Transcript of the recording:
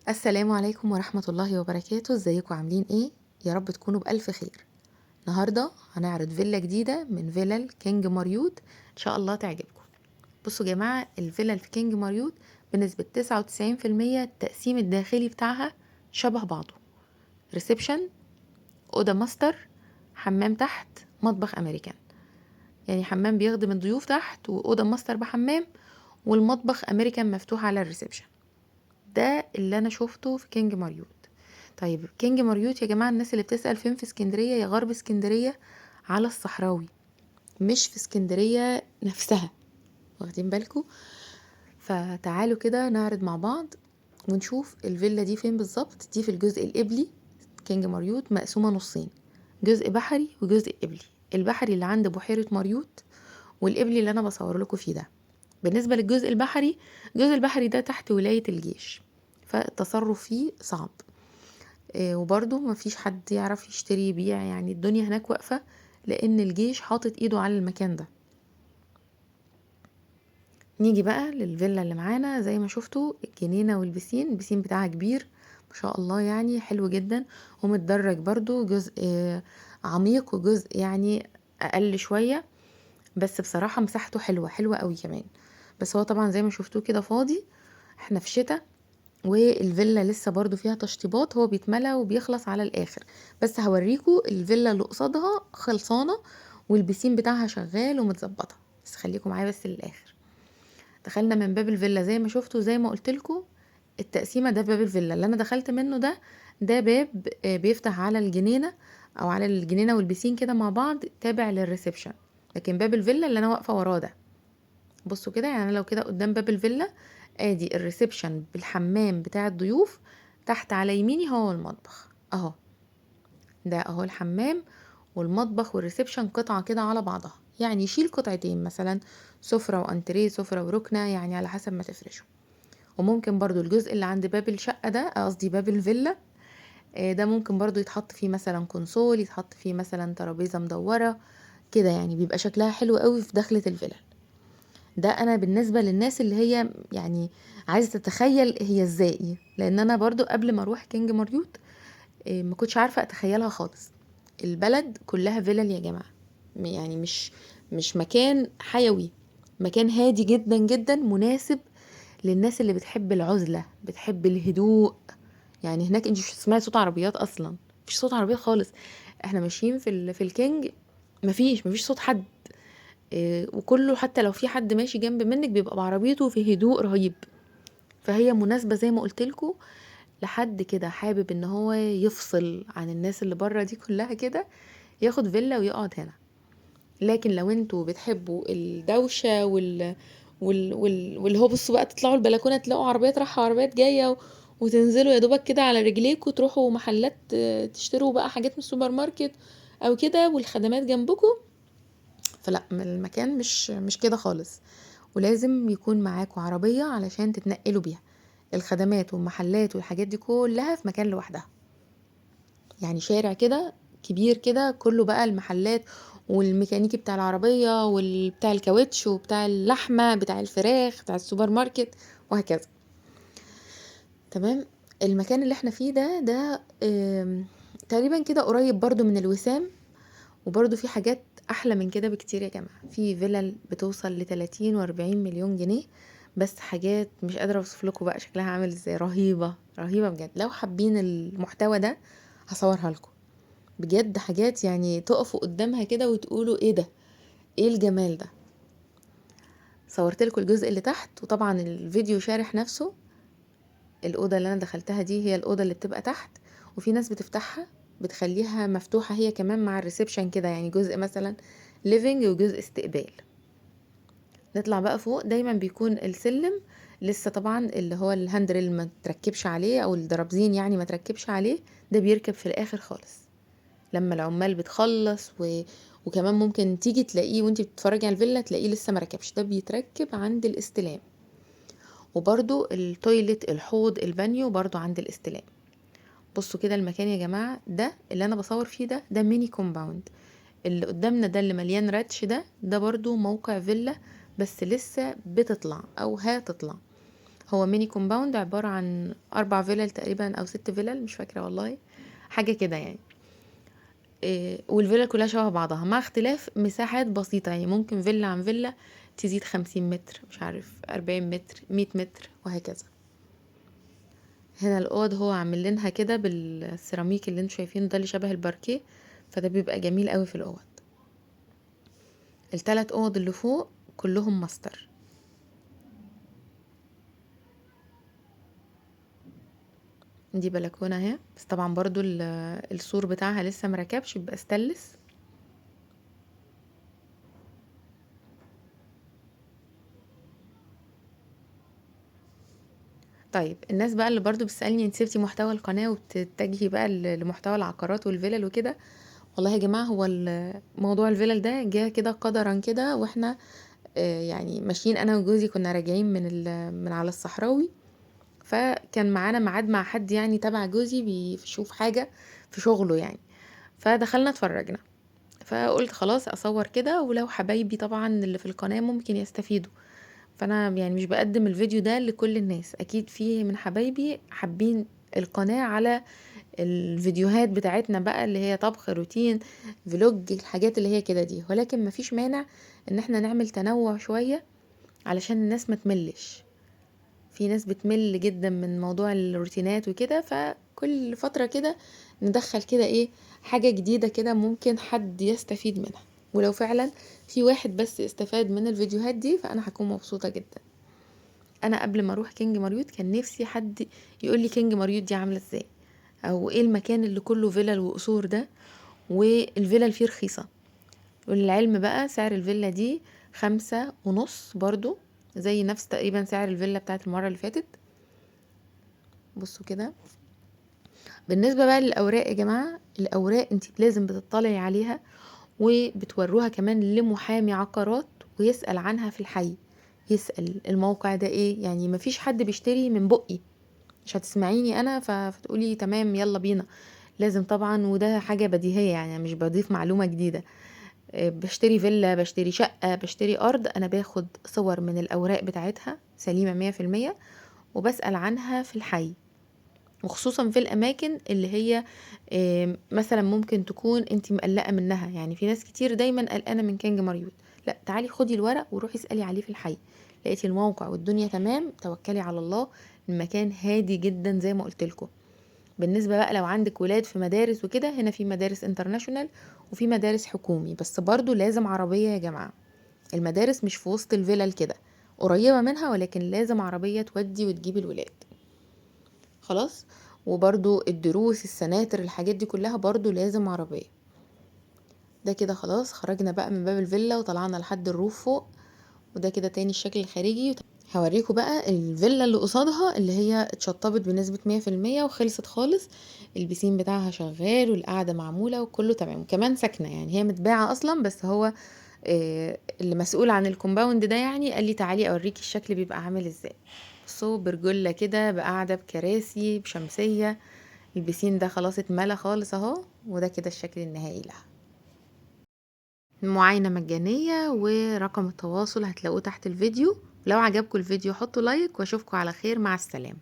السلام عليكم ورحمة الله وبركاته. ازيكم عاملين ايه؟ يا رب تكونوا بألف خير. النهاردة هنعرض فيلا جديدة من فيلل كينج ماريوت، ان شاء الله تعجبكم. بصوا يا جماعة، الفيلا في كينج ماريوت بنسبة 99% التقسيم الداخلي بتاعها شبه بعضه. ريسبشن، أوضة ماستر، حمام تحت، مطبخ أمريكان. يعني حمام بيخدم الضيوف تحت، وأوضة ماستر بحمام، والمطبخ أمريكان مفتوح على الريسبشن. ده اللي أنا شوفته في كينج ماريوت. طيب كينج ماريوت يا جماعة، الناس اللي بتسأل فين في اسكندرية، يا غرب اسكندرية على الصحراوي، مش في اسكندرية نفسها، واخدين بالكم؟ فتعالوا كده نعرض مع بعض ونشوف الفيلا دي فين بالظبط. دي في الجزء القبلي. كينج ماريوت مقسومة نصين، جزء بحري وجزء قبلي. البحري اللي عند بحيرة ماريوت، والقبلي اللي انا بصور لكم فيه ده. بالنسبة للجزء البحري، الجزء البحري ده تحت ولاية الجيش، فالتصرف فيه صعب. وبرضه مفيش حد يعرف يشتري يبيع، يعني الدنيا هناك واقفة لأن الجيش حاطط ايده على المكان ده. نيجي بقى للفيلا اللي معانا. زي ما شفتوا الجنينة والبسين، البسين بتاعها كبير ما شاء الله، يعني حلو جدا. ومتدرج برضو، جزء عميق وجزء يعني أقل شوية. بس بصراحة مساحته حلوة حلوة قوي كمان. بس هو طبعا زي ما شفتوه كده فاضي، احنا في شتاء، والفيلا لسه برضو فيها تشطيبات، هو بيتملى وبيخلص على الاخر. بس هوريكم الفيلا اللي قصادها خلصانه، والبسين بتاعها شغال ومتظبطه. بس خليكم معايا بس للاخر. دخلنا من باب الفيلا زي ما شفتوا، زي ما قلت لكم التقسيمه. ده باب الفيلا اللي انا دخلت منه ده. ده باب بيفتح على الجنينه، او على الجنينه والبسين كده مع بعض، تابع للريسبشن. لكن باب الفيلا اللي انا واقفه وراه ده، بصوا كده، يعني لو كده قدام باب الفيلا، ادي الريسبشن بالحمام بتاع الضيوف، تحت على يميني هو المطبخ اهو. ده اهو الحمام والمطبخ والريسبشن قطعة كده على بعضها، يعني يشيل قطعتين، مثلا سفرة وانتريه، سفرة وركنة، يعني على حسب ما تفرشوا. وممكن برضو الجزء اللي عند باب الشقة ده، قصدي باب الفيلا، ده ممكن برضو يتحط فيه مثلا كونسول، يتحط فيه مثلا ترابيزة مدورة كده، يعني بيبقى شكلها حلو قوي في دخلة الفيلا. ده انا بالنسبه للناس اللي هي يعني عايزه تتخيل هي ازاي، لان انا برضو قبل ما اروح كينج ماريوت ما كنتش عارفه اتخيلها خالص. البلد كلها فيلل يا جماعه، يعني مش مكان حيوي، مكان هادي جدا جدا، مناسب للناس اللي بتحب العزله، بتحب الهدوء. يعني هناك انت مش هتسمعي صوت عربيات اصلا، مفيش صوت عربيات خالص. احنا ماشيين في الكينج، مفيش صوت حد. وكله حتى لو في حد ماشي جنب منك بيبقى بعربيته في هدوء رهيب. فهي مناسبة زي ما قلتلكوا لحد كده حابب ان هو يفصل عن الناس اللي بره دي كلها كده، ياخد فيلا ويقعد هنا. لكن لو انتوا بتحبوا الدوشة واللي هو بصوا بقى، تطلعوا البلكونة تلاقوا عربيات رايحة وعربيات جاية وتنزلوا يا دوبك كده على رجليكوا، تروحوا محلات تشتروا بقى حاجات من السوبر ماركت او كده، والخدمات جنبكوا. فلا، المكان مش كده خالص. ولازم يكون معاكوا عربية علشان تتنقلوا بيها. الخدمات والمحلات والحاجات دي كلها في مكان لوحدها، يعني شارع كده كبير كده كله بقى المحلات، والميكانيكي بتاع العربية، وبتاع الكاوتش، وبتاع اللحمة، بتاع الفراخ، بتاع السوبر ماركت، وهكذا. تمام. المكان اللي احنا فيه ده تقريبا كده قريب برضو من الوسام. وبرضو في حاجات احلى من كده بكتير يا جماعه، في فيلل بتوصل ل 30 و40 مليون جنيه. بس حاجات مش قادره اوصف لكم بقى شكلها عامل ازاي، رهيبه رهيبه بجد. لو حابين المحتوى ده هصورها لكم، بجد حاجات يعني تقفوا قدامها كده وتقولوا ايه ده، ايه الجمال ده. صورت لكم الجزء اللي تحت، وطبعا الفيديو شارح نفسه. الاوضه اللي انا دخلتها دي هي الاوضه اللي بتبقى تحت، وفي ناس بتفتحها بتخليها مفتوحه هي كمان مع الريسبشن كده، يعني جزء مثلا ليفينج وجزء استقبال. نطلع بقى فوق، دايما بيكون السلم لسه طبعا اللي هو الهاندريل ما تركبش عليه، او الدرابزين يعني ما تركبش عليه، ده بيركب في الاخر خالص لما العمال بتخلص وكمان ممكن تيجي تلاقيه وانت بتتفرجي على الفيلا تلاقيه لسه ما ركبش، ده بيتركب عند الاستلام. وبرده التويلت، الحوض، البانيو برضو عند الاستلام. بصوا كده المكان يا جماعة، ده اللي انا بصور فيه ده ميني كومباوند. اللي قدامنا ده اللي مليان راتش ده برضو موقع فيلا، بس لسه بتطلع او هتطلع. هو ميني كومباوند عبارة عن 4 فيلل تقريبا او 6 فيلل، مش فاكرة والله، حاجة كده يعني. والفيلا كلها شبه بعضها مع اختلاف مساحات بسيطة، يعني ممكن فيلا عن فيلا تزيد 50 متر، مش عارف 40 متر، 100 متر، وهكذا. هنا الأوض هو عامل لنا كده بالسيراميك اللي انتوا شايفينه ده، اللي شبه الباركيه، فده بيبقى جميل قوي في الأوض. ال3 أوض اللي فوق كلهم ماستر. دي بلكونة اهي، بس طبعا برضو السور بتاعها لسه مركبش، بيبقى ستانلس. طيب الناس بقى اللي برضو بتسألني انت سيبتي محتوى القناة وبتتجهي بقى لمحتوى العقارات والفلل وكده، والله يا جماعة هو موضوع الفلل ده جه كده قدرا كده، واحنا يعني ماشيين انا وجوزي، كنا راجعين من على الصحراوي، فكان معانا ميعاد مع حد يعني تبع جوزي بيشوف حاجة في شغله يعني، فدخلنا اتفرجنا. فقلت خلاص اصور كده، ولو حبايبي طبعا اللي في القناة ممكن يستفيدوا، فانا يعني مش بقدم الفيديو ده لكل الناس، اكيد في من حبايبي حابين القناة على الفيديوهات بتاعتنا بقى اللي هي طبخ، روتين، فلوج، الحاجات اللي هي كده دي، ولكن مفيش مانع ان احنا نعمل تنوع شوية علشان الناس ما تملش. في ناس بتمل جدا من موضوع الروتينات وكده، فكل فترة كده ندخل كده ايه، حاجة جديدة كده ممكن حد يستفيد منها، ولو فعلا في واحد بس استفاد من الفيديوهات دي فانا هكون مبسوطة جدا. انا قبل ما اروح كينج ماريوت كان نفسي حد يقول لي كينج ماريوت دي عاملة ازاي، او ايه المكان اللي كله فيلل وقصور ده، والفيلل فيه رخيصة. وللعلم بقى سعر الفيلا دي 5.5 برضو، زي نفس تقريبا سعر الفيلا بتاعت المرة اللي فاتت. بصوا كده. بالنسبة بقى للأوراق يا جماعة، الأوراق انت لازم بتطلعي عليها وبتوروها كمان لمحامي عقارات، ويسأل عنها في الحي، يسأل الموقع ده ايه، يعني مفيش حد بيشتري من بقي، مش هتسمعيني انا فتقولي تمام يلا بينا، لازم طبعا، وده حاجة بديهية يعني مش بضيف معلومة جديدة. بشتري فيلا، بشتري شقة، بشتري أرض، أنا باخد صور من الأوراق بتاعتها سليمة 100%، وبسأل عنها في الحي، وخصوصا في الأماكن اللي هي مثلا ممكن تكون انتي مقلقة منها، يعني في ناس كتير دايما قلقانة من كينج ماريوت، لا تعالي خدي الورق وروحي اسألي عليه في الحي، لقيتي الموقع والدنيا تمام توكلي على الله، المكان هادي جدا زي ما قلتلكم. بالنسبة بقى لو عندك ولاد في مدارس وكده، هنا في مدارس انترناشونال وفي مدارس حكومي، بس برضو لازم عربية يا جماعة، المدارس مش في وسط الفلل كده، قريبة منها، ولكن لازم عربية تودي وتجيب الولاد. خلاص. وبرضو الدروس، السناتر، الحاجات دي كلها برضو لازم عربية. ده كده خلاص خرجنا بقى من باب الفيلا وطلعنا لحد الروف فوق، وده كده تاني الشكل الخارجي. هوريكم بقى الفيلا اللي قصادها اللي هي اتشطبت بنسبة 100% وخلصت خالص، البسين بتاعها شغال والقعدة معمولة وكله تمام، وكمان ساكنة، يعني هي متباعة اصلا، بس هو اللي مسؤول عن الكومباوند ده يعني قال لي تعالي اوريكي الشكل بيبقى عامل ازاي. بصوا برجولة كده بقعدة بكراسي بشمسية، البسين ده خلاص اتملى خالص اهو، وده كده الشكل النهائي لها. المعاينة مجانية، ورقم التواصل هتلاقوه تحت الفيديو. لو عجبكم الفيديو حطوا لايك، واشوفكم على خير، مع السلامة.